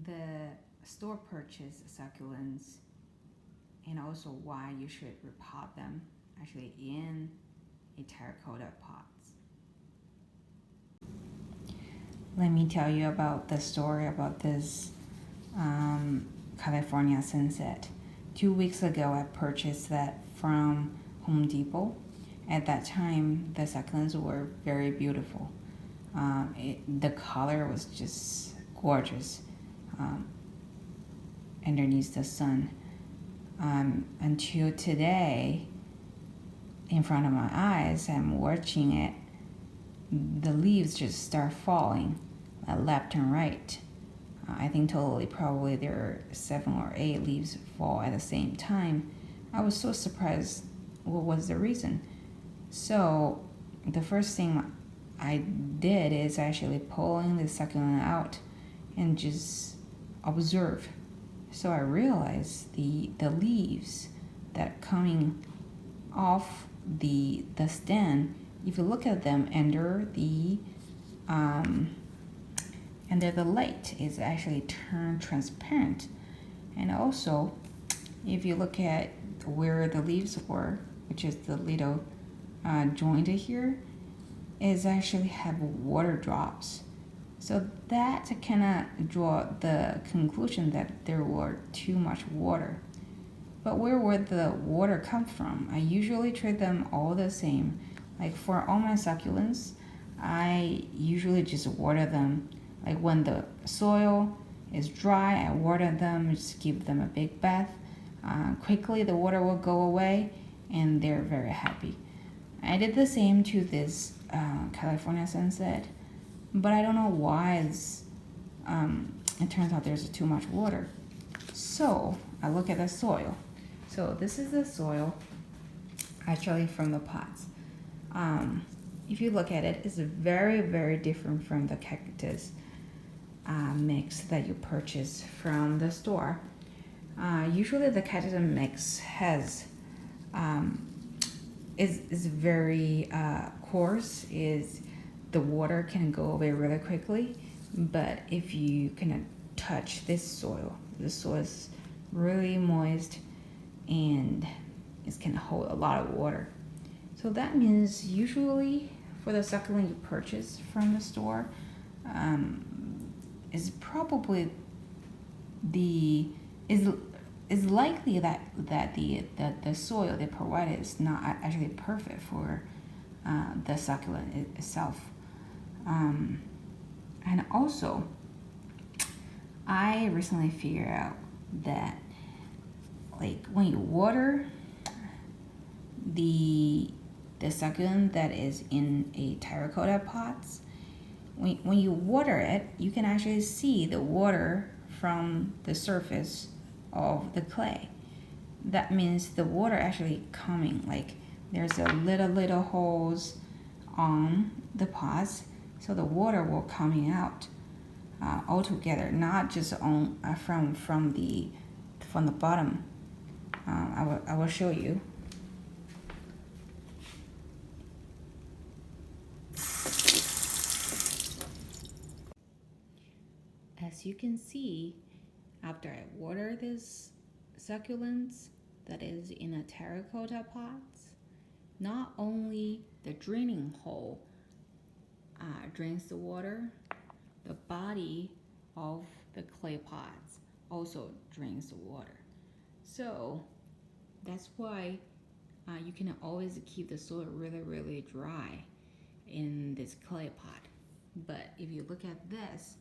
the store purchase succulents and also why you should repot them actually in a terracotta pots. Let me tell you about the story about this California sunset. 2 weeks ago, I purchased that from Home Depot. At that time, the succulents were very beautiful. The color was just gorgeous underneath the sun. Until today, in front of my eyes, I'm watching it. The leaves just start falling left and right. I think totally probably there are 7 or 8 leaves fall at the same time. I was so surprised what was the reason. So the first thing I did is actually pulling the succulent out and just observe. So I realized the leaves that are coming off the stem, if you look at them under the light, is actually turned transparent. And also, if you look at where the leaves were, which is the little joint here, is actually have water drops. So that kind of draw the conclusion that there were too much water. But where would the water come from? I usually treat them all the same. Like for all my succulents, I usually just water them. Like when the soil is dry, I water them, just give them a big bath. Quickly the water will go away and they're very happy. I did the same to this California sunset, but I don't know why it turns out there's too much water. So I look at the soil. So this is the soil actually from the pots. If you look at it, it's very, very different from the cactus mix that you purchase from the store. Usually the cactus mix has is very coarse. Is the water can go away really quickly, but if you can touch this soil is really moist and it can hold a lot of water. So that means usually for the succulent you purchase from the store, is probably is likely that the soil they provided is not actually perfect for the succulent itself. And also, I recently figured out that like when you water the succulent that is in a terracotta pots, when you water it, you can actually see the water from the surface of the clay. That means the water actually coming, like there's a little holes on the pots, so the water will coming out all together, not just on from the bottom. I will show you. As you can see, after I water this succulents that is in a terracotta pots, not only the draining hole drains the water, the body of the clay pots also drains the water. So that's why you can always keep the soil really, really dry in this clay pot. But if you look at this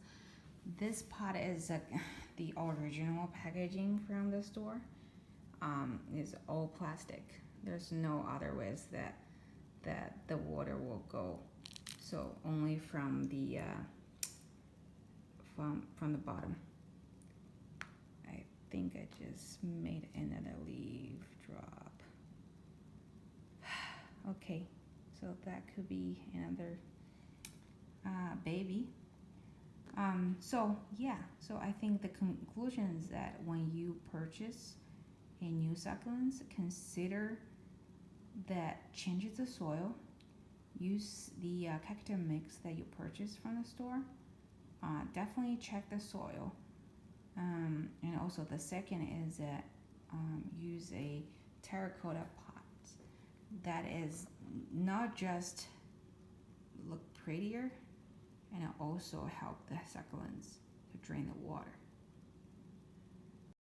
pot is the original packaging from the store. It's all plastic. There's no other ways that the water will go. So only from the from the bottom. I think I just made another leaf drop. Okay, so that could be another baby. So I think the conclusion is that when you purchase a new succulents, consider that changes the soil. Use the cactus mix that you purchased from the store. Definitely check the soil And also the second is that use a terracotta pot that is not just look prettier, and it also help the succulents to drain the water.